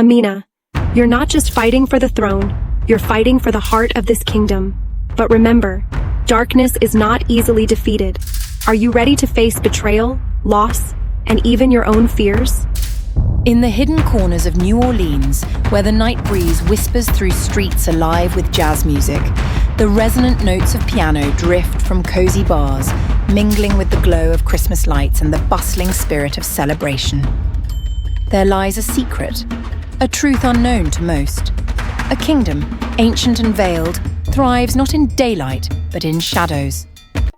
Amina, you're not just fighting for the throne, you're fighting for the heart of this kingdom. But remember, darkness is not easily defeated. Are you ready to face betrayal, loss, and even your own fears? In the hidden corners of New Orleans, where the night breeze whispers through streets alive with jazz music, the resonant notes of piano drift from cozy bars, mingling with the glow of Christmas lights and the bustling spirit of celebration. There lies a secret, a truth unknown to most. A kingdom, ancient and veiled, thrives not in daylight, but in shadows.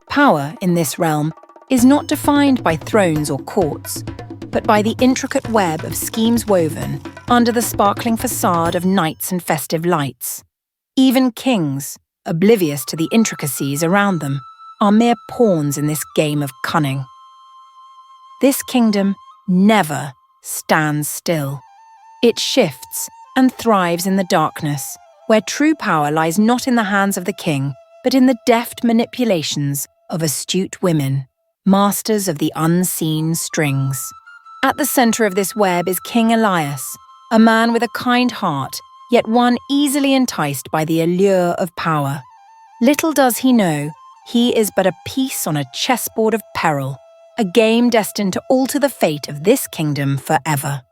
Power in this realm is not defined by thrones or courts, but by the intricate web of schemes woven under the sparkling facade of nights and festive lights. Even kings, oblivious to the intricacies around them, are mere pawns in this game of cunning. This kingdom never stands still. It shifts and thrives in the darkness, where true power lies not in the hands of the king, but in the deft manipulations of astute women, masters of the unseen strings. At the center of this web is King Elias, a man with a kind heart, yet one easily enticed by the allure of power. Little does he know, he is but a piece on a chessboard of peril, a game destined to alter the fate of this kingdom forever.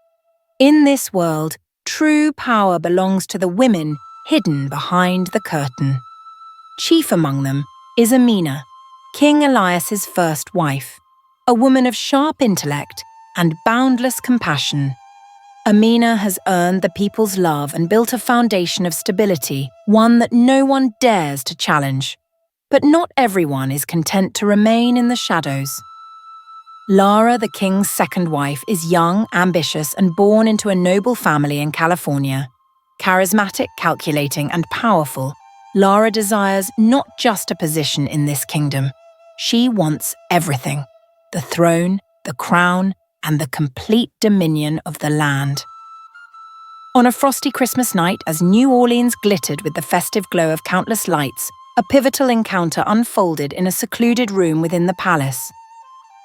In this world, true power belongs to the women hidden behind the curtain. Chief among them is Amina, King Elias's first wife, a woman of sharp intellect and boundless compassion. Amina has earned the people's love and built a foundation of stability, one that no one dares to challenge. But not everyone is content to remain in the shadows. Lara, the king's second wife, is young, ambitious, and born into a noble family in California. Charismatic, calculating, and powerful, Lara desires not just a position in this kingdom. She wants everything: the throne, the crown, and the complete dominion of the land. On a frosty Christmas night, as New Orleans glittered with the festive glow of countless lights, a pivotal encounter unfolded in a secluded room within the palace.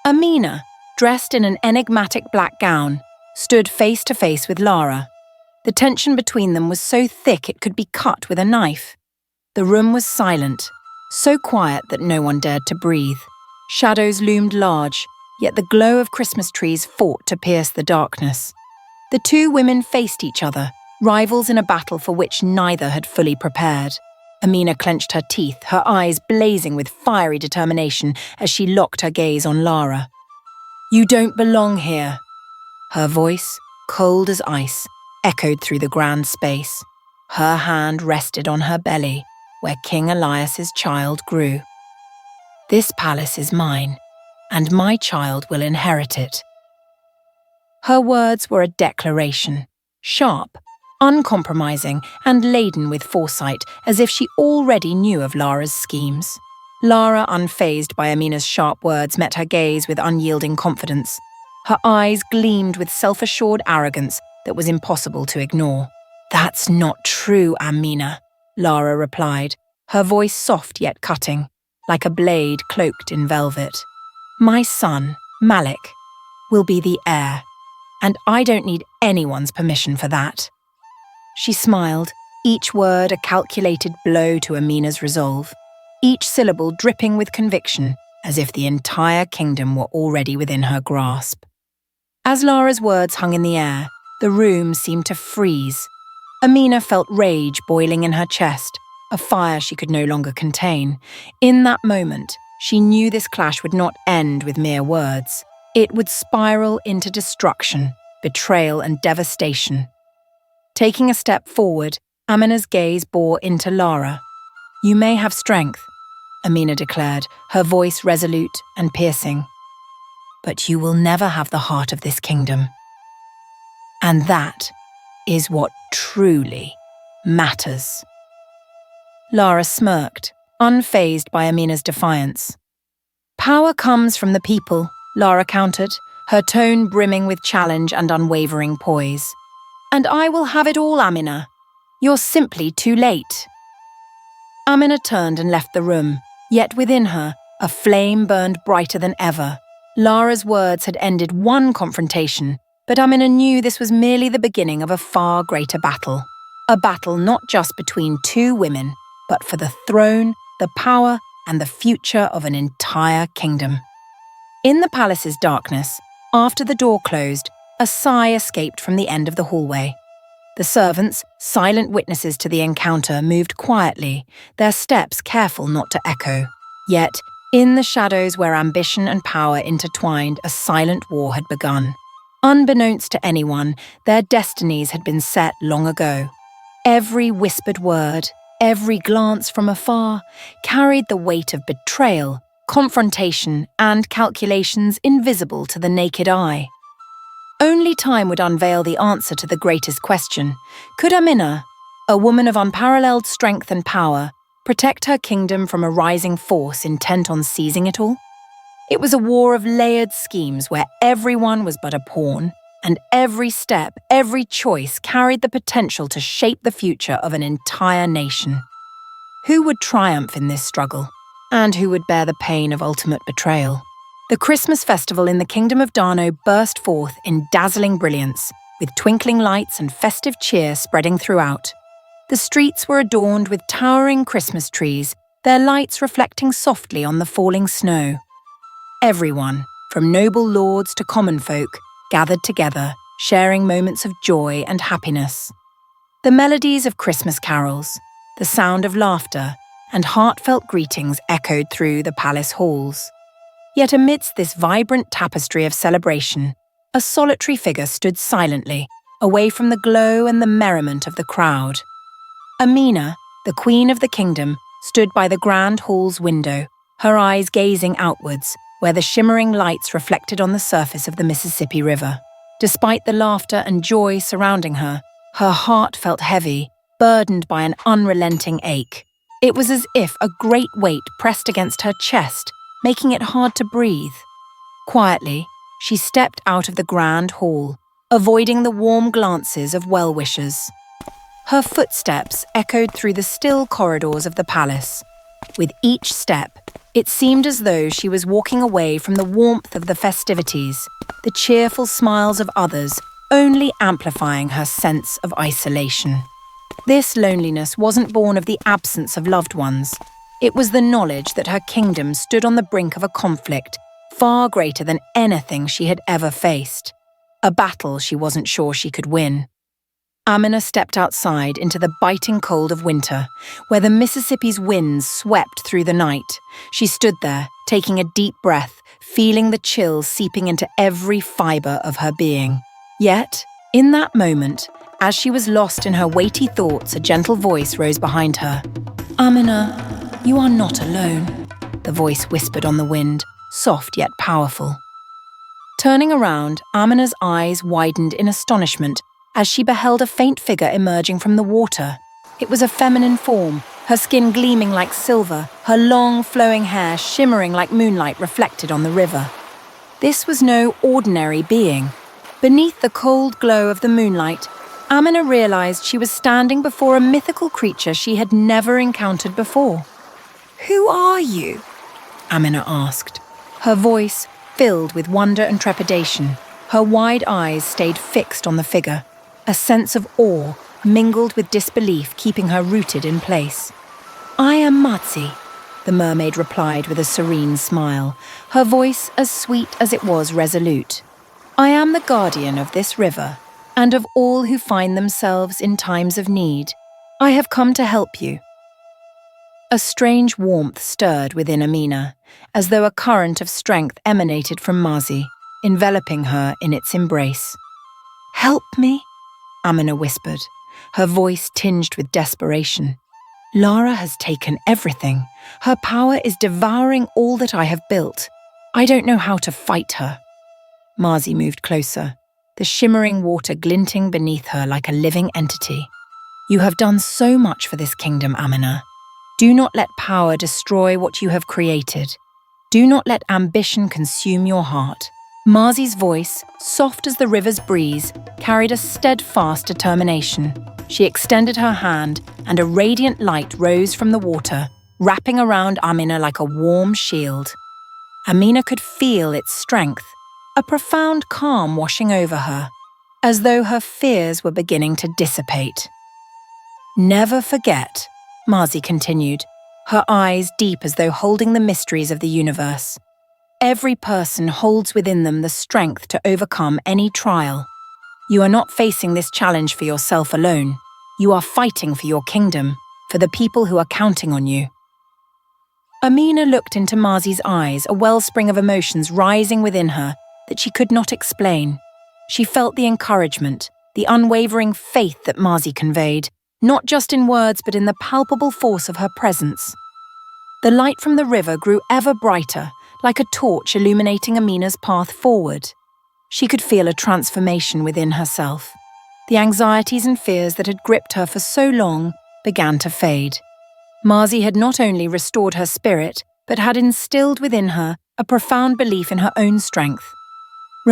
Amina, dressed in an enigmatic black gown, stood face to face with Lara. The tension between them was so thick it could be cut with a knife. The room was silent, so quiet that no one dared to breathe. Shadows loomed large, yet the glow of Christmas trees fought to pierce the darkness. The two women faced each other, rivals in a battle for which neither had fully prepared. Amina clenched her teeth, her eyes blazing with fiery determination as she locked her gaze on Lara. "You don't belong here." Her voice, cold as ice, echoed through the grand space. Her hand rested on her belly, where King Elias's child grew. "This palace is mine, and my child will inherit it." Her words were a declaration, sharp, uncompromising, and laden with foresight, as if she already knew of Lara's schemes. Lara, unfazed by Amina's sharp words, met her gaze with unyielding confidence. Her eyes gleamed with self-assured arrogance that was impossible to ignore. "That's not true, Amina," Lara replied, her voice soft yet cutting, like a blade cloaked in velvet. "My son, Malik, will be the heir, and I don't need anyone's permission for that." She smiled, each word a calculated blow to Amina's resolve, each syllable dripping with conviction, as if the entire kingdom were already within her grasp. As Lara's words hung in the air, the room seemed to freeze. Amina felt rage boiling in her chest, a fire she could no longer contain. In that moment, she knew this clash would not end with mere words. It would spiral into destruction, betrayal, and devastation. Taking a step forward, Amina's gaze bore into Lara. "You may have strength," Amina declared, her voice resolute and piercing. "But you will never have the heart of this kingdom. And that is what truly matters." Lara smirked, unfazed by Amina's defiance. "Power comes from the people," Lara countered, her tone brimming with challenge and unwavering poise. "And I will have it all, Amina. You're simply too late." Amina turned and left the room, yet within her, a flame burned brighter than ever. Lara's words had ended one confrontation, But Amina knew this was merely the beginning of a far greater battle. A battle not just between two women, but for the throne, the power, and the future of an entire kingdom. In the palace's darkness, after the door closed, a sigh escaped from the end of the hallway. The servants, silent witnesses to the encounter, moved quietly, their steps careful not to echo. Yet, in the shadows where ambition and power intertwined, a silent war had begun. Unbeknownst to anyone, their destinies had been set long ago. Every whispered word, every glance from afar, carried the weight of betrayal, confrontation, and calculations invisible to the naked eye. Only time would unveil the answer to the greatest question. Could Amina, a woman of unparalleled strength and power, protect her kingdom from a rising force intent on seizing it all? It was a war of layered schemes where everyone was but a pawn, and every step, every choice carried the potential to shape the future of an entire nation. Who would triumph in this struggle? And who would bear the pain of ultimate betrayal? The Christmas festival in the Kingdom of Dano burst forth in dazzling brilliance, with twinkling lights and festive cheer spreading throughout. The streets were adorned with towering Christmas trees, their lights reflecting softly on the falling snow. Everyone, from noble lords to common folk, gathered together, sharing moments of joy and happiness. The melodies of Christmas carols, the sound of laughter, and heartfelt greetings echoed through the palace halls. Yet amidst this vibrant tapestry of celebration, a solitary figure stood silently, away from the glow and the merriment of the crowd. Amina, the queen of the kingdom, stood by the grand hall's window, her eyes gazing outwards, where the shimmering lights reflected on the surface of the Mississippi River. Despite the laughter and joy surrounding her, her heart felt heavy, burdened by an unrelenting ache. It was as if a great weight pressed against her chest, making it hard to breathe. Quietly, she stepped out of the grand hall, avoiding the warm glances of well-wishers. Her footsteps echoed through the still corridors of the palace. With each step, it seemed as though she was walking away from the warmth of the festivities, the cheerful smiles of others, only amplifying her sense of isolation. This loneliness wasn't born of the absence of loved ones. It was the knowledge that her kingdom stood on the brink of a conflict far greater than anything she had ever faced. A battle she wasn't sure she could win. Amina stepped outside into the biting cold of winter, where the Mississippi's winds swept through the night. She stood there, taking a deep breath, feeling the chill seeping into every fibre of her being. Yet, in that moment, as she was lost in her weighty thoughts, a gentle voice rose behind her. "Amina, you are not alone," the voice whispered on the wind, soft yet powerful. Turning around, Amina's eyes widened in astonishment as she beheld a faint figure emerging from the water. It was a feminine form, her skin gleaming like silver, her long, flowing hair shimmering like moonlight reflected on the river. This was no ordinary being. Beneath the cold glow of the moonlight, Amina realized she was standing before a mythical creature she had never encountered before. "Who are you?" Amina asked, her voice filled with wonder and trepidation. Her wide eyes stayed fixed on the figure, a sense of awe mingled with disbelief keeping her rooted in place. "I am Matsi," the mermaid replied with a serene smile, her voice as sweet as it was resolute. "I am the guardian of this river, and of all who find themselves in times of need. I have come to help you." A strange warmth stirred within Amina, as though a current of strength emanated from Mazi, enveloping her in its embrace. "Help me?" Amina whispered, her voice tinged with desperation. "Lara has taken everything. Her power is devouring all that I have built. I don't know how to fight her." Mazi moved closer, the shimmering water glinting beneath her like a living entity. "You have done so much for this kingdom, Amina. Do not let power destroy what you have created. Do not let ambition consume your heart." Mazi's voice, soft as the river's breeze, carried a steadfast determination. She extended her hand, and a radiant light rose from the water, wrapping around Amina like a warm shield. Amina could feel its strength, a profound calm washing over her. as though her fears were beginning to dissipate. "Never forget," Marzi continued, her eyes deep as though holding the mysteries of the universe. "Every person holds within them the strength to overcome any trial. You are not facing this challenge for yourself alone. You are fighting for your kingdom, for the people who are counting on you." Amina looked into Marzi's eyes, a wellspring of emotions rising within her that she could not explain. She felt the encouragement, the unwavering faith that Marzi conveyed, not just in words but in the palpable force of her presence. The light from the river grew ever brighter, like a torch illuminating Amina's path forward. She could feel a transformation within herself. The anxieties and fears that had gripped her for so long began to fade. Marzi had not only restored her spirit, but had instilled within her a profound belief in her own strength.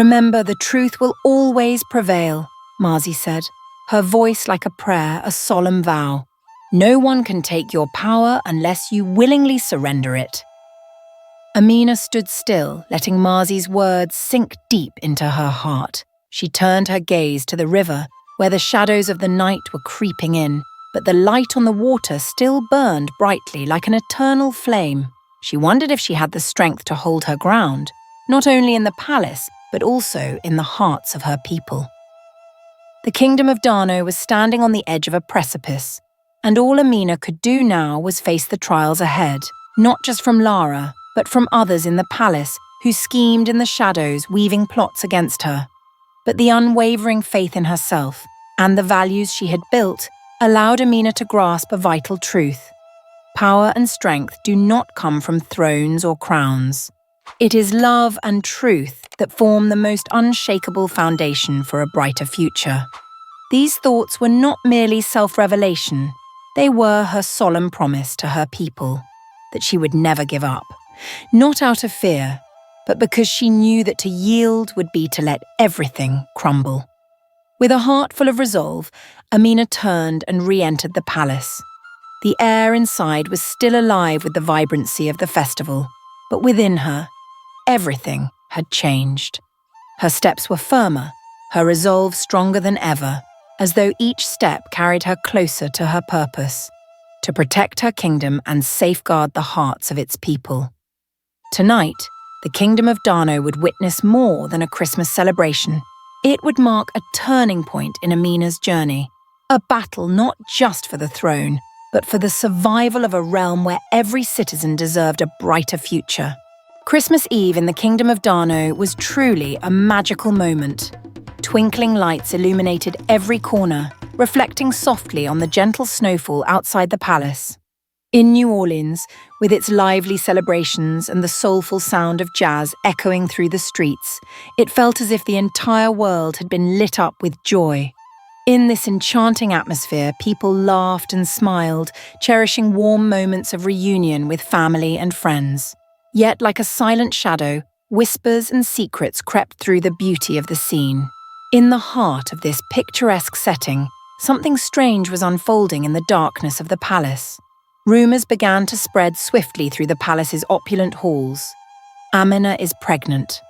"Remember, the truth will always prevail," Marzi said, her voice like a prayer, a solemn vow. "No one can take your power unless you willingly surrender it." Amina stood still, letting Marzi's words sink deep into her heart. She turned her gaze to the river, where the shadows of the night were creeping in, but the light on the water still burned brightly like an eternal flame. She wondered if she had the strength to hold her ground, not only in the palace, but also in the hearts of her people. The kingdom of Dano was standing on the edge of a precipice, and all Amina could do now was face the trials ahead, not just from Lara, but from others in the palace who schemed in the shadows, weaving plots against her. But the unwavering faith in herself and the values she had built allowed Amina to grasp a vital truth. Power and strength do not come from thrones or crowns. It is love and truth that form the most unshakable foundation for a brighter future. These thoughts were not merely self-revelation, they were her solemn promise to her people, that she would never give up, not out of fear, but because she knew that to yield would be to let everything crumble. With a heart full of resolve, Amina turned and re-entered the palace. The air inside was still alive with the vibrancy of the festival, but within her, everything had changed. Her steps were firmer, her resolve stronger than ever, as though each step carried her closer to her purpose, to protect her kingdom and safeguard the hearts of its people. Tonight, the kingdom of Dano would witness more than a Christmas celebration. It would mark a turning point in Amina's journey, a battle not just for the throne, but for the survival of a realm where every citizen deserved a brighter future. Christmas Eve in the Kingdom of Dano was truly a magical moment. Twinkling lights illuminated every corner, reflecting softly on the gentle snowfall outside the palace. In New Orleans, with its lively celebrations and the soulful sound of jazz echoing through the streets, it felt as if the entire world had been lit up with joy. In this enchanting atmosphere, people laughed and smiled, cherishing warm moments of reunion with family and friends. Yet, like a silent shadow, whispers and secrets crept through the beauty of the scene. In the heart of this picturesque setting, something strange was unfolding in the darkness of the palace. Rumours began to spread swiftly through the palace's opulent halls. Amina is pregnant.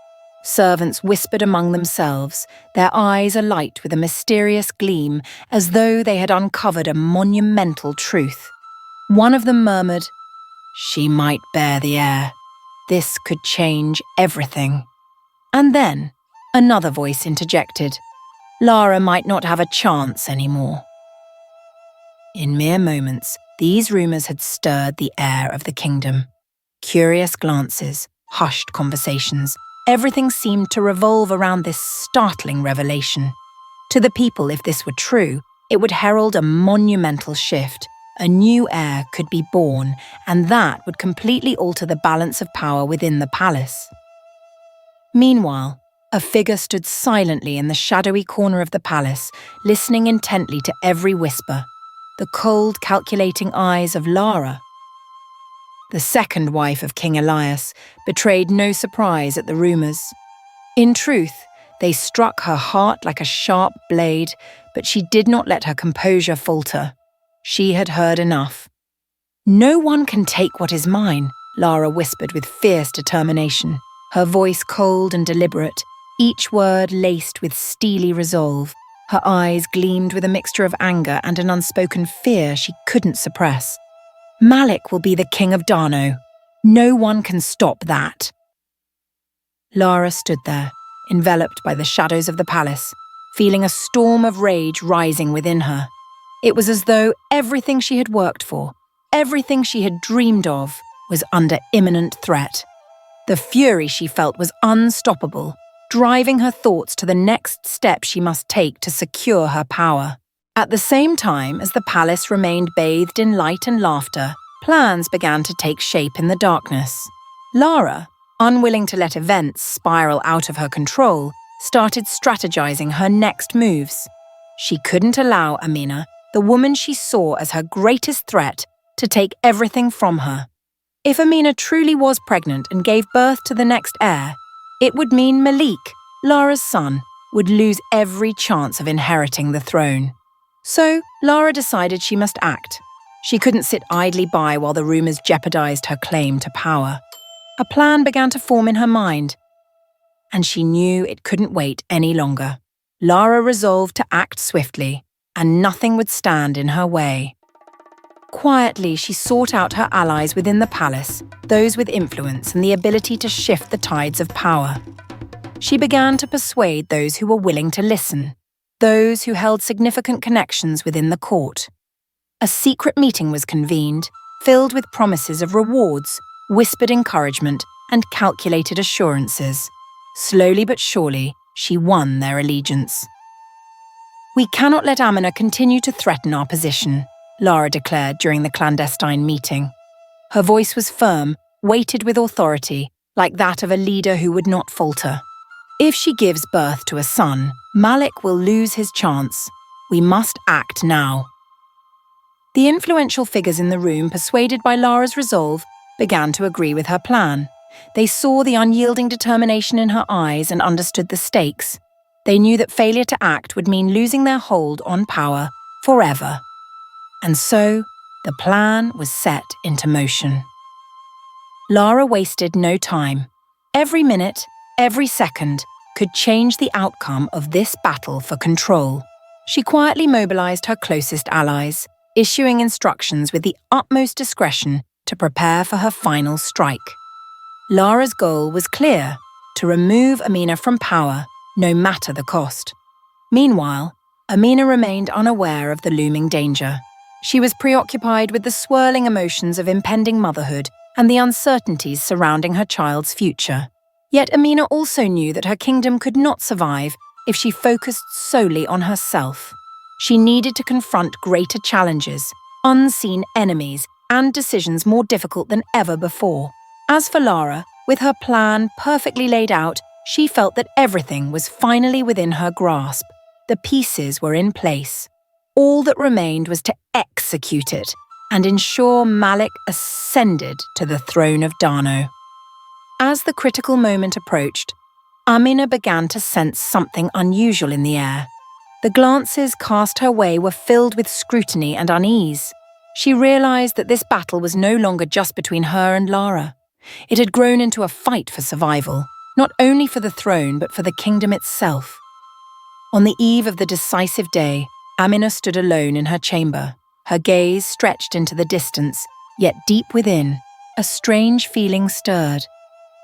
Servants whispered among themselves, their eyes alight with a mysterious gleam, as though they had uncovered a monumental truth. One of them murmured, "She might bear the heir. This could change everything." And then, another voice interjected, "Lara might not have a chance anymore." In mere moments, these rumours had stirred the air of the kingdom. Curious glances, hushed conversations, everything seemed to revolve around this startling revelation. To the people, if this were true, it would herald a monumental shift. A new heir could be born, and that would completely alter the balance of power within the palace. Meanwhile, a figure stood silently in the shadowy corner of the palace, listening intently to every whisper. The cold, calculating eyes of Lara. The second wife of King Elias betrayed no surprise at the rumours. In truth, they struck her heart like a sharp blade, but she did not let her composure falter. She had heard enough. "No one can take what is mine," Lara whispered with fierce determination, her voice cold and deliberate. each word laced with steely resolve. Her eyes gleamed with a mixture of anger and an unspoken fear she couldn't suppress. Malik will be the king of Dano. No one can stop that. Lara stood there, enveloped by the shadows of the palace, feeling a storm of rage rising within her. It was as though everything she had worked for, everything she had dreamed of, was under imminent threat. The fury she felt was unstoppable, driving her thoughts to the next step she must take to secure her power. At the same time as the palace remained bathed in light and laughter, plans began to take shape in the darkness. Lara, unwilling to let events spiral out of her control, started strategizing her next moves. She couldn't allow Amina, the woman she saw as her greatest threat, to take everything from her. If Amina truly was pregnant and gave birth to the next heir, it would mean Malik, Lara's son, would lose every chance of inheriting the throne. So, Lara decided she must act. She couldn't sit idly by while the rumors jeopardized her claim to power. A plan began to form in her mind, and she knew it couldn't wait any longer. Lara resolved to act swiftly, and nothing would stand in her way. Quietly, she sought out her allies within the palace, those with influence and the ability to shift the tides of power. She began to persuade those who were willing to listen, those who held significant connections within the court. A secret meeting was convened, filled with promises of rewards, whispered encouragement, and calculated assurances. Slowly but surely, she won their allegiance. "We cannot let Amina continue to threaten our position," Lara declared during the clandestine meeting. Her voice was firm, weighted with authority, like that of a leader who would not falter. "If she gives birth to a son, Malik will lose his chance. We must act now." The influential figures in the room, persuaded by Lara's resolve, began to agree with her plan. They saw the unyielding determination in her eyes and understood the stakes. They knew that failure to act would mean losing their hold on power forever. And so, the plan was set into motion. Lara wasted no time. Every minute, every second, could change the outcome of this battle for control. She quietly mobilized her closest allies, issuing instructions with the utmost discretion to prepare for her final strike. Lara's goal was clear: to remove Amina from power, no matter the cost. Meanwhile, Amina remained unaware of the looming danger. She was preoccupied with the swirling emotions of impending motherhood and the uncertainties surrounding her child's future. Yet Amina also knew that her kingdom could not survive if she focused solely on herself. She needed to confront greater challenges, unseen enemies, and decisions more difficult than ever before. As for Lara, with her plan perfectly laid out, she felt that everything was finally within her grasp. The pieces were in place. All that remained was to execute it and ensure Malik ascended to the throne of Dano. As the critical moment approached, Amina began to sense something unusual in the air. The glances cast her way were filled with scrutiny and unease. She realized that this battle was no longer just between her and Lara. It had grown into a fight for survival, not only for the throne but for the kingdom itself. On the eve of the decisive day, Amina stood alone in her chamber, her gaze stretched into the distance, yet deep within, a strange feeling stirred,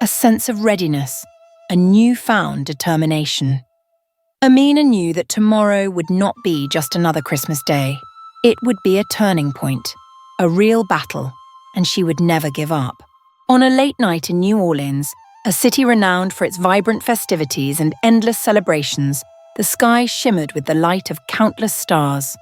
a sense of readiness, a newfound determination. Amina knew that tomorrow would not be just another Christmas day. It would be a turning point, a real battle, and she would never give up. On a late night in New Orleans, a city renowned for its vibrant festivities and endless celebrations, the sky shimmered with the light of countless stars.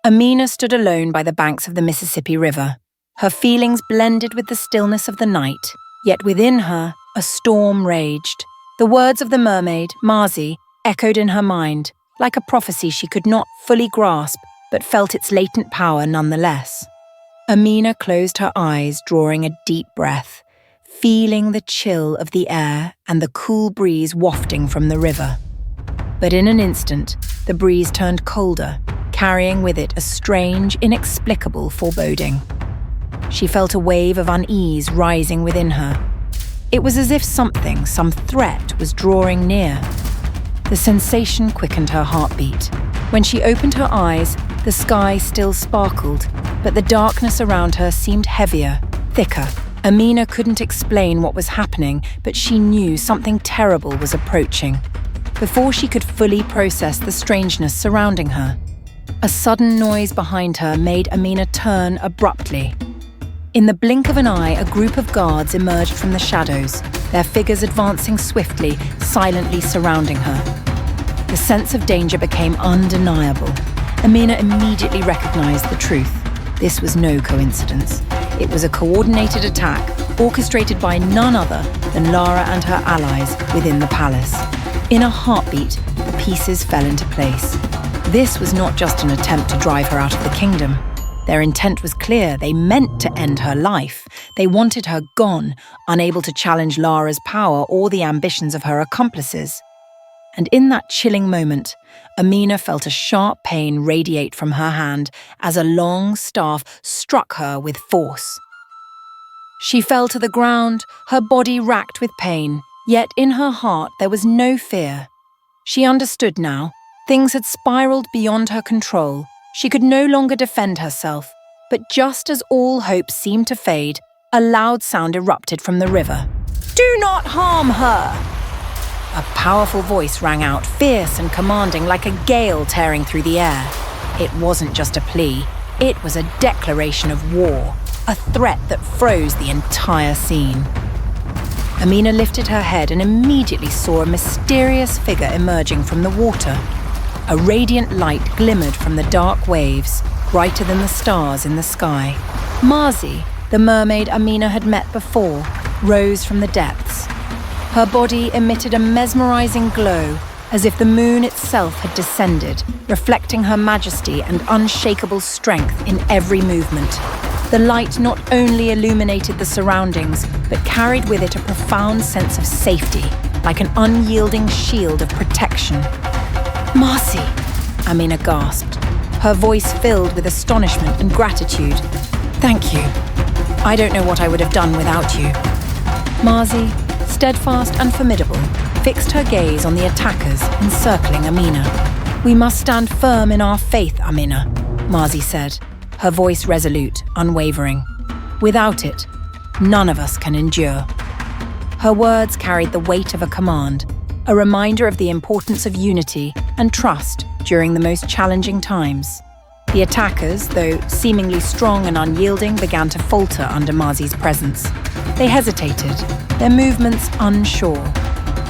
Amina stood alone by the banks of the Mississippi River. Her feelings blended with the stillness of the night, yet within her, a storm raged. The words of the mermaid, Marzi, echoed in her mind, like a prophecy she could not fully grasp, but felt its latent power nonetheless. Amina closed her eyes, drawing a deep breath, feeling the chill of the air and the cool breeze wafting from the river. But in an instant, the breeze turned colder, carrying with it a strange, inexplicable foreboding. She felt a wave of unease rising within her. It was as if something, some threat, was drawing near. The sensation quickened her heartbeat. When she opened her eyes, the sky still sparkled, but the darkness around her seemed heavier, thicker. Amina couldn't explain what was happening, but she knew something terrible was approaching. Before she could fully process the strangeness surrounding her, a sudden noise behind her made Amina turn abruptly. In the blink of an eye, a group of guards emerged from the shadows, their figures advancing swiftly, silently surrounding her. The sense of danger became undeniable. Amina immediately recognized the truth. This was no coincidence. It was a coordinated attack, orchestrated by none other than Lara and her allies within the palace. In a heartbeat, the pieces fell into place. This was not just an attempt to drive her out of the kingdom. Their intent was clear. They meant to end her life. They wanted her gone, unable to challenge Lara's power or the ambitions of her accomplices. And in that chilling moment, Amina felt a sharp pain radiate from her hand as a long staff struck her with force. She fell to the ground, her body racked with pain, yet in her heart there was no fear. She understood now. Things had spiraled beyond her control. She could no longer defend herself, but just as all hope seemed to fade, a loud sound erupted from the river. "Do not harm her!" A powerful voice rang out, fierce and commanding, like a gale tearing through the air. It wasn't just a plea, it was a declaration of war, a threat that froze the entire scene. Amina lifted her head and immediately saw a mysterious figure emerging from the water. A radiant light glimmered from the dark waves, brighter than the stars in the sky. Marzi, the mermaid Amina had met before, rose from the depths. Her body emitted a mesmerizing glow, as if the moon itself had descended, reflecting her majesty and unshakable strength in every movement. The light not only illuminated the surroundings, but carried with it a profound sense of safety, like an unyielding shield of protection. "Marzi," Amina gasped, her voice filled with astonishment and gratitude. "Thank you. I don't know what I would have done without you." Marzi, steadfast and formidable, fixed her gaze on the attackers encircling Amina. "We must stand firm in our faith, Amina," Marzi said, her voice resolute, unwavering. "Without it, none of us can endure." Her words carried the weight of a command, a reminder of the importance of unity and trust during the most challenging times. The attackers, though seemingly strong and unyielding, began to falter under Marzi's presence. They hesitated, their movements unsure.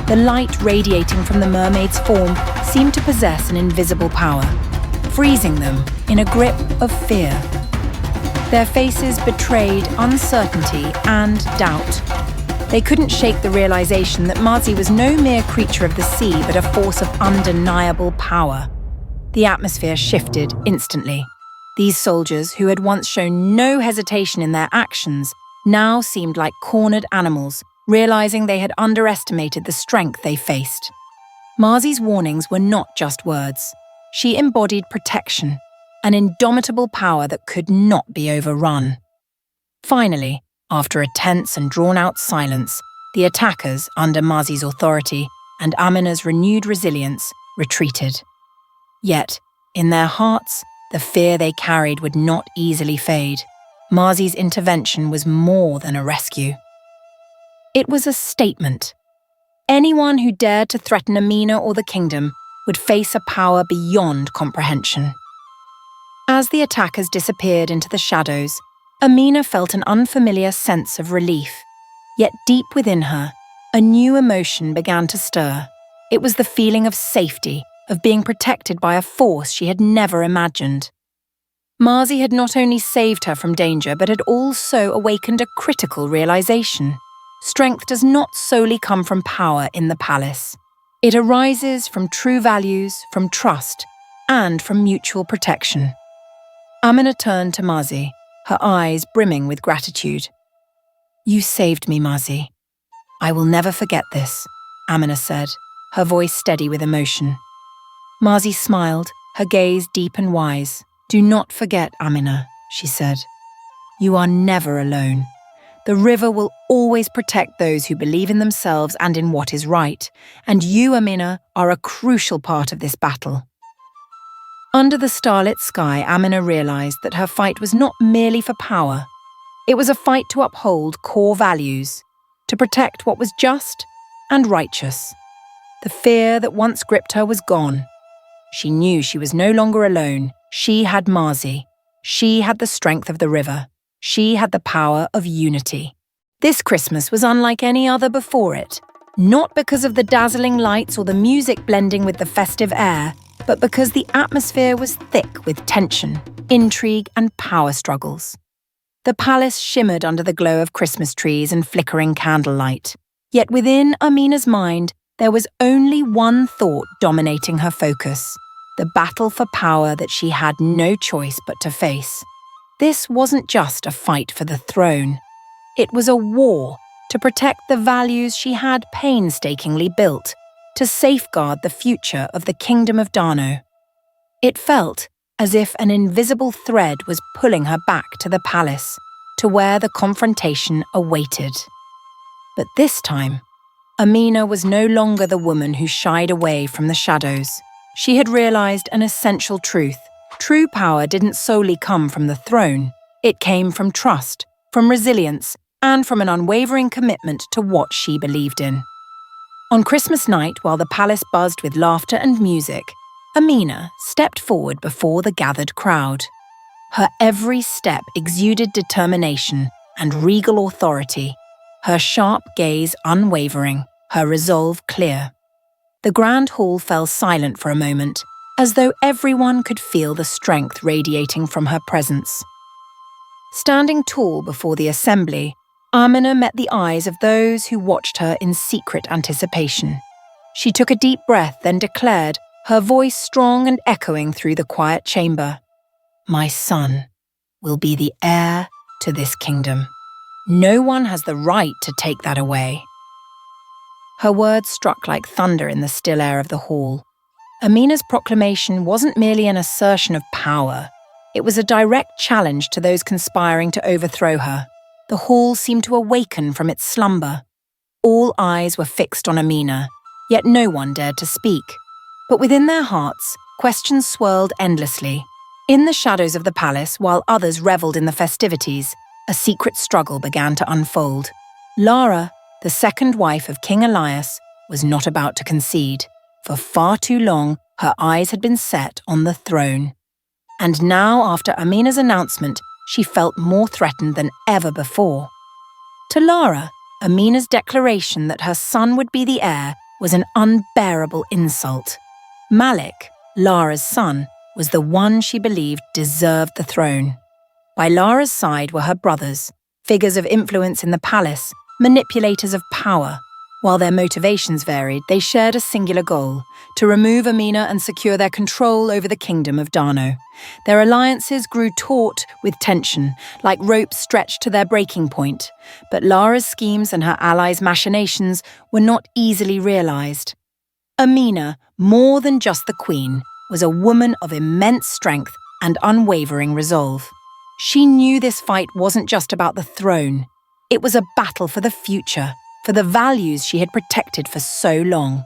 The light radiating from the mermaid's form seemed to possess an invisible power, freezing them in a grip of fear. Their faces betrayed uncertainty and doubt. They couldn't shake the realization that Marzi was no mere creature of the sea, but a force of undeniable power. The atmosphere shifted instantly. These soldiers, who had once shown no hesitation in their actions, now seemed like cornered animals, realizing they had underestimated the strength they faced. Marzi's warnings were not just words. She embodied protection, an indomitable power that could not be overrun. Finally, after a tense and drawn-out silence, the attackers, under Marzi's authority and Amina's renewed resilience, retreated. Yet, in their hearts, the fear they carried would not easily fade. Marzi's intervention was more than a rescue. It was a statement. Anyone who dared to threaten Amina or the kingdom would face a power beyond comprehension. As the attackers disappeared into the shadows, Amina felt an unfamiliar sense of relief. Yet deep within her, a new emotion began to stir. It was the feeling of safety, of being protected by a force she had never imagined. Marzi had not only saved her from danger, but had also awakened a critical realization. Strength does not solely come from power in the palace. It arises from true values, from trust, and from mutual protection. Amina turned to Marzi, her eyes brimming with gratitude. "You saved me, Marzi. I will never forget this," Amina said, her voice steady with emotion. Marzi smiled, her gaze deep and wise. "Do not forget, Amina," she said. "You are never alone. The river will always protect those who believe in themselves and in what is right, and you, Amina, are a crucial part of this battle." Under the starlit sky, Amina realized that her fight was not merely for power. It was a fight to uphold core values, to protect what was just and righteous. The fear that once gripped her was gone. She knew she was no longer alone. She had Marzi. She had the strength of the river. She had the power of unity. This Christmas was unlike any other before it, not because of the dazzling lights or the music blending with the festive air, but because the atmosphere was thick with tension, intrigue, and power struggles. The palace shimmered under the glow of Christmas trees and flickering candlelight. Yet within Amina's mind, there was only one thought dominating her focus: the battle for power that she had no choice but to face. This wasn't just a fight for the throne. It was a war to protect the values she had painstakingly built, to safeguard the future of the Kingdom of Dano. It felt as if an invisible thread was pulling her back to the palace, to where the confrontation awaited. But this time, Amina was no longer the woman who shied away from the shadows. She had realized an essential truth. True power didn't solely come from the throne. It came from trust, from resilience, and from an unwavering commitment to what she believed in. On Christmas night, while the palace buzzed with laughter and music, Amina stepped forward before the gathered crowd. Her every step exuded determination and regal authority, her sharp gaze unwavering, her resolve clear. The grand hall fell silent for a moment, as though everyone could feel the strength radiating from her presence. Standing tall before the assembly, Amina met the eyes of those who watched her in secret anticipation. She took a deep breath, then declared, her voice strong and echoing through the quiet chamber, "My son will be the heir to this kingdom. No one has the right to take that away." Her words struck like thunder in the still air of the hall. Amina's proclamation wasn't merely an assertion of power. It was a direct challenge to those conspiring to overthrow her. The hall seemed to awaken from its slumber. All eyes were fixed on Amina, yet no one dared to speak. But within their hearts, questions swirled endlessly. In the shadows of the palace, while others revelled in the festivities, a secret struggle began to unfold. Lara, the second wife of King Elias, was not about to concede. For far too long, her eyes had been set on the throne. And now, after Amina's announcement, she felt more threatened than ever before. To Lara, Amina's declaration that her son would be the heir was an unbearable insult. Malik, Lara's son, was the one she believed deserved the throne. By Lara's side were her brothers, figures of influence in the palace, manipulators of power. While their motivations varied, they shared a singular goal: to remove Amina and secure their control over the kingdom of Dano. Their alliances grew taut with tension, like ropes stretched to their breaking point. But Lara's schemes and her allies' machinations were not easily realized. Amina, more than just the queen, was a woman of immense strength and unwavering resolve. She knew this fight wasn't just about the throne. It was a battle for the future, for the values she had protected for so long.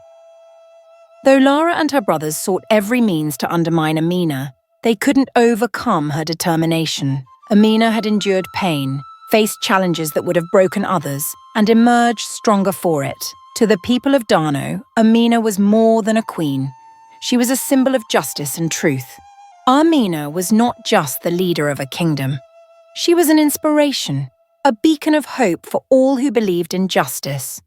Though Lara and her brothers sought every means to undermine Amina, they couldn't overcome her determination. Amina had endured pain, faced challenges that would have broken others, and emerged stronger for it. To the people of Dano, Amina was more than a queen. She was a symbol of justice and truth. Amina was not just the leader of a kingdom. She was an inspiration, a beacon of hope for all who believed in justice.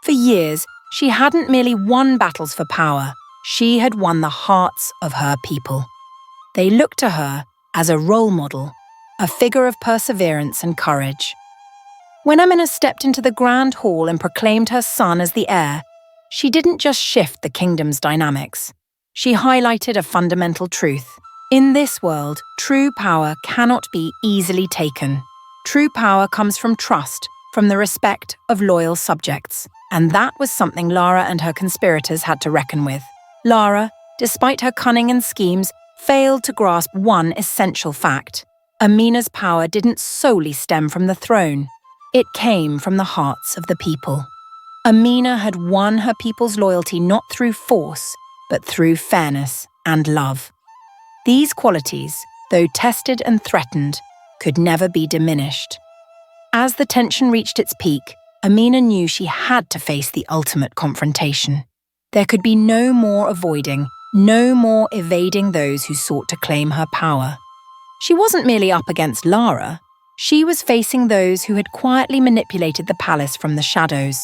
For years, she hadn't merely won battles for power, she had won the hearts of her people. They looked to her as a role model, a figure of perseverance and courage. When Amina stepped into the grand hall and proclaimed her son as the heir, she didn't just shift the kingdom's dynamics. She highlighted a fundamental truth. In this world, true power cannot be easily taken. True power comes from trust, from the respect of loyal subjects. And that was something Lara and her conspirators had to reckon with. Lara, despite her cunning and schemes, failed to grasp one essential fact. Amina's power didn't solely stem from the throne. It came from the hearts of the people. Amina had won her people's loyalty not through force, but through fairness and love. These qualities, though tested and threatened, could never be diminished. As the tension reached its peak, Amina knew she had to face the ultimate confrontation. There could be no more avoiding, no more evading those who sought to claim her power. She wasn't merely up against Lara. She was facing those who had quietly manipulated the palace from the shadows.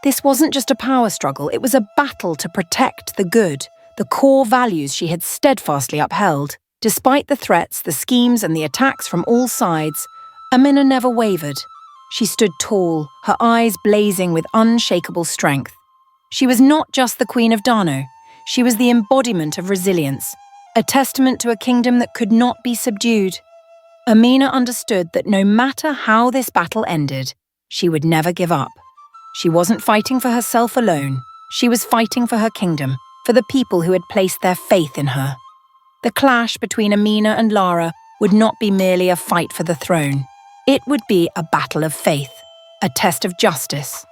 This wasn't just a power struggle, it was a battle to protect the good, the core values she had steadfastly upheld. Despite the threats, the schemes, and the attacks from all sides, Amina never wavered. She stood tall, her eyes blazing with unshakable strength. She was not just the Queen of Dano, she was the embodiment of resilience, a testament to a kingdom that could not be subdued. Amina understood that no matter how this battle ended, she would never give up. She wasn't fighting for herself alone, she was fighting for her kingdom, for the people who had placed their faith in her. The clash between Amina and Lara would not be merely a fight for the throne. It would be a battle of faith, a test of justice.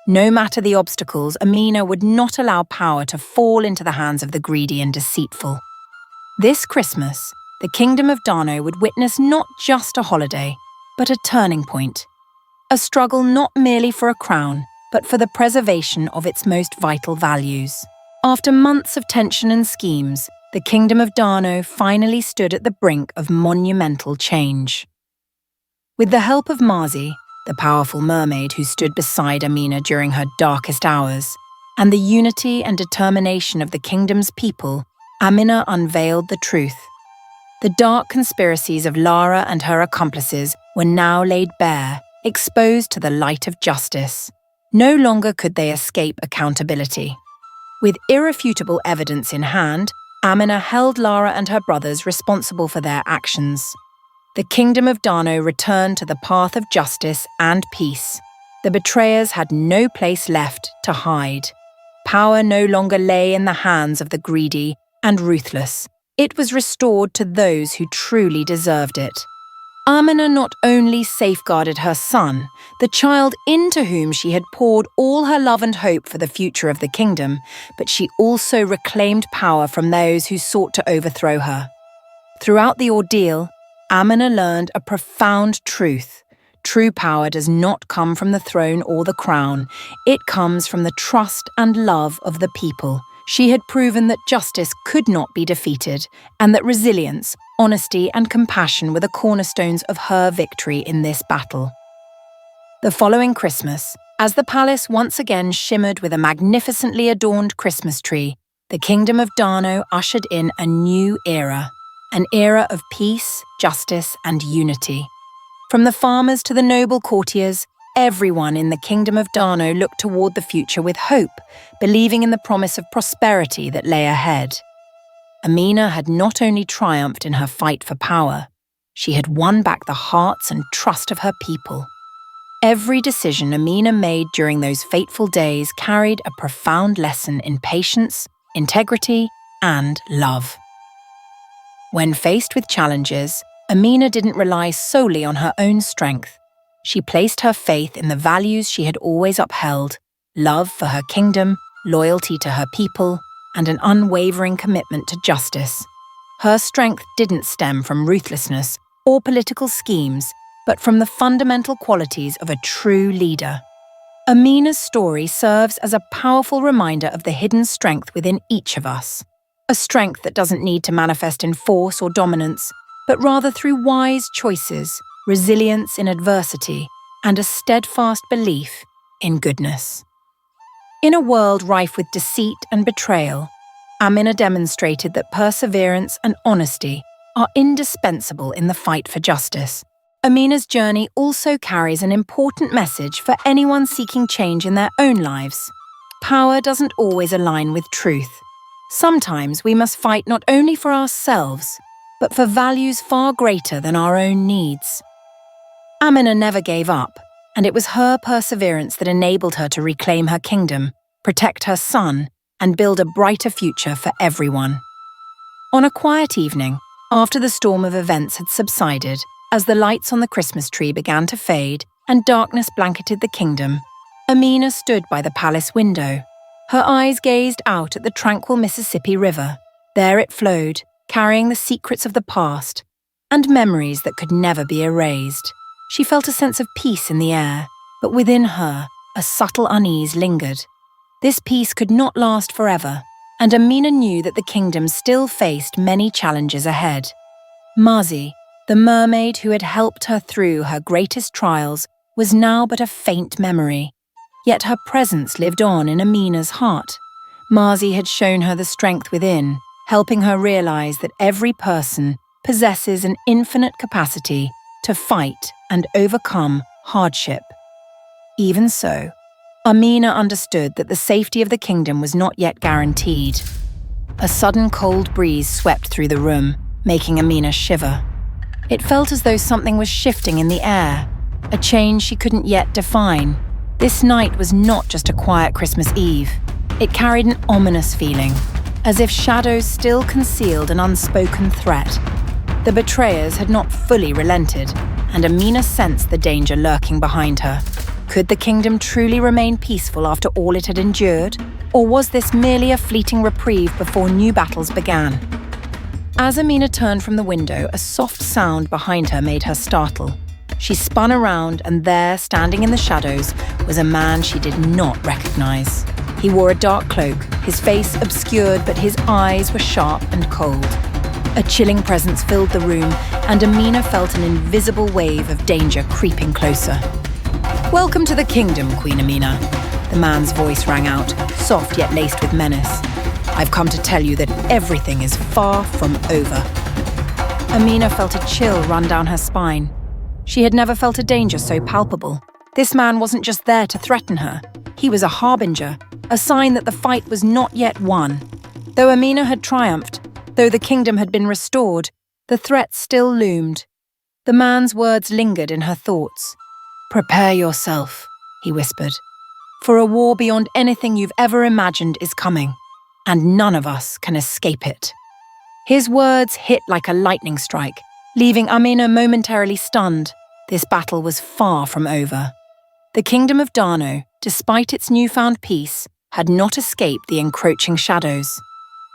No matter the obstacles, Amina would not allow power to fall into the hands of the greedy and deceitful. This Christmas, the Kingdom of Dano would witness not just a holiday, but a turning point. A struggle not merely for a crown, but for the preservation of its most vital values. After months of tension and schemes, the Kingdom of Dano finally stood at the brink of monumental change. With the help of Marzi, the powerful mermaid who stood beside Amina during her darkest hours, and the unity and determination of the kingdom's people, Amina unveiled the truth. The dark conspiracies of Lara and her accomplices were now laid bare, exposed to the light of justice. No longer could they escape accountability. With irrefutable evidence in hand, Amina held Lara and her brothers responsible for their actions. The Kingdom of Dano returned to the path of justice and peace. The betrayers had no place left to hide. Power no longer lay in the hands of the greedy and ruthless. It was restored to those who truly deserved it. Amina not only safeguarded her son, the child into whom she had poured all her love and hope for the future of the kingdom, but she also reclaimed power from those who sought to overthrow her. Throughout the ordeal, Amina learned a profound truth. True power does not come from the throne or the crown. It comes from the trust and love of the people. She had proven that justice could not be defeated, and that resilience, honesty, and compassion were the cornerstones of her victory in this battle. The following Christmas, as the palace once again shimmered with a magnificently adorned Christmas tree, the Kingdom of Dano ushered in a new era. An era of peace, justice, and unity. From the farmers to the noble courtiers, everyone in the Kingdom of Dano looked toward the future with hope, believing in the promise of prosperity that lay ahead. Amina had not only triumphed in her fight for power, she had won back the hearts and trust of her people. Every decision Amina made during those fateful days carried a profound lesson in patience, integrity, and love. When faced with challenges, Amina didn't rely solely on her own strength. She placed her faith in the values she had always upheld: love for her kingdom, loyalty to her people, and an unwavering commitment to justice. Her strength didn't stem from ruthlessness or political schemes, but from the fundamental qualities of a true leader. Amina's story serves as a powerful reminder of the hidden strength within each of us. A strength that doesn't need to manifest in force or dominance, but rather through wise choices, resilience in adversity, and a steadfast belief in goodness. In a world rife with deceit and betrayal, Amina demonstrated that perseverance and honesty are indispensable in the fight for justice. Amina's journey also carries an important message for anyone seeking change in their own lives. Power doesn't always align with truth. Sometimes we must fight not only for ourselves, but for values far greater than our own needs. Amina never gave up, and it was her perseverance that enabled her to reclaim her kingdom, protect her son, and build a brighter future for everyone. On a quiet evening, after the storm of events had subsided, as the lights on the Christmas tree began to fade, and darkness blanketed the kingdom, Amina stood by the palace window. Her eyes gazed out at the tranquil Mississippi River. There it flowed, carrying the secrets of the past and memories that could never be erased. She felt a sense of peace in the air, but within her, a subtle unease lingered. This peace could not last forever, and Amina knew that the kingdom still faced many challenges ahead. Mazi, the mermaid who had helped her through her greatest trials, was now but a faint memory. Yet her presence lived on in Amina's heart. Mazi had shown her the strength within, helping her realize that every person possesses an infinite capacity to fight and overcome hardship. Even so, Amina understood that the safety of the kingdom was not yet guaranteed. A sudden cold breeze swept through the room, making Amina shiver. It felt as though something was shifting in the air, a change she couldn't yet define. This night was not just a quiet Christmas Eve. It carried an ominous feeling, as if shadows still concealed an unspoken threat. The betrayers had not fully relented, and Amina sensed the danger lurking behind her. Could the kingdom truly remain peaceful after all it had endured? Or was this merely a fleeting reprieve before new battles began? As Amina turned from the window, a soft sound behind her made her startle. She spun around, and there, standing in the shadows, was a man she did not recognize. He wore a dark cloak, his face obscured, but his eyes were sharp and cold. A chilling presence filled the room, and Amina felt an invisible wave of danger creeping closer. "Welcome to the kingdom, Queen Amina," the man's voice rang out, soft yet laced with menace. "I've come to tell you that everything is far from over." Amina felt a chill run down her spine. She had never felt a danger so palpable. This man wasn't just there to threaten her. He was a harbinger, a sign that the fight was not yet won. Though Amina had triumphed, though the kingdom had been restored, the threat still loomed. The man's words lingered in her thoughts. "Prepare yourself," he whispered, "for a war beyond anything you've ever imagined is coming, and none of us can escape it." His words hit like a lightning strike, leaving Amina momentarily stunned. This battle was far from over. The kingdom of Dano, despite its newfound peace, had not escaped the encroaching shadows.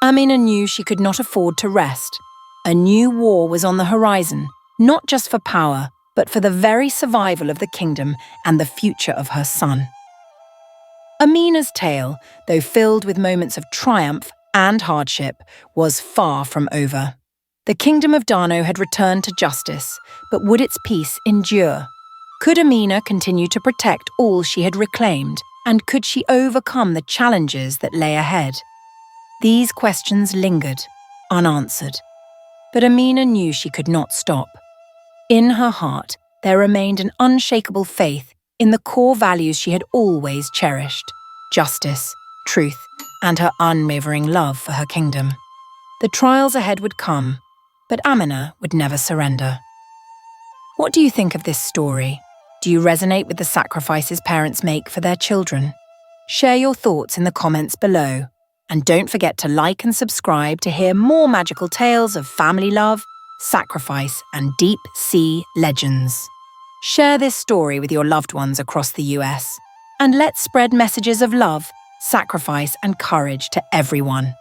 Amina knew she could not afford to rest. A new war was on the horizon, not just for power, but for the very survival of the kingdom and the future of her son. Amina's tale, though filled with moments of triumph and hardship, was far from over. The kingdom of Dano had returned to justice, but would its peace endure? Could Amina continue to protect all she had reclaimed, and could she overcome the challenges that lay ahead? These questions lingered, unanswered. But Amina knew she could not stop. In her heart, there remained an unshakable faith in the core values she had always cherished: justice, truth, and her unwavering love for her kingdom. The trials ahead would come, but Amina would never surrender. What do you think of this story? Do you resonate with the sacrifices parents make for their children? Share your thoughts in the comments below. And don't forget to like and subscribe to hear more magical tales of family love, sacrifice, and deep sea legends. Share this story with your loved ones across the US. And let's spread messages of love, sacrifice, and courage to everyone.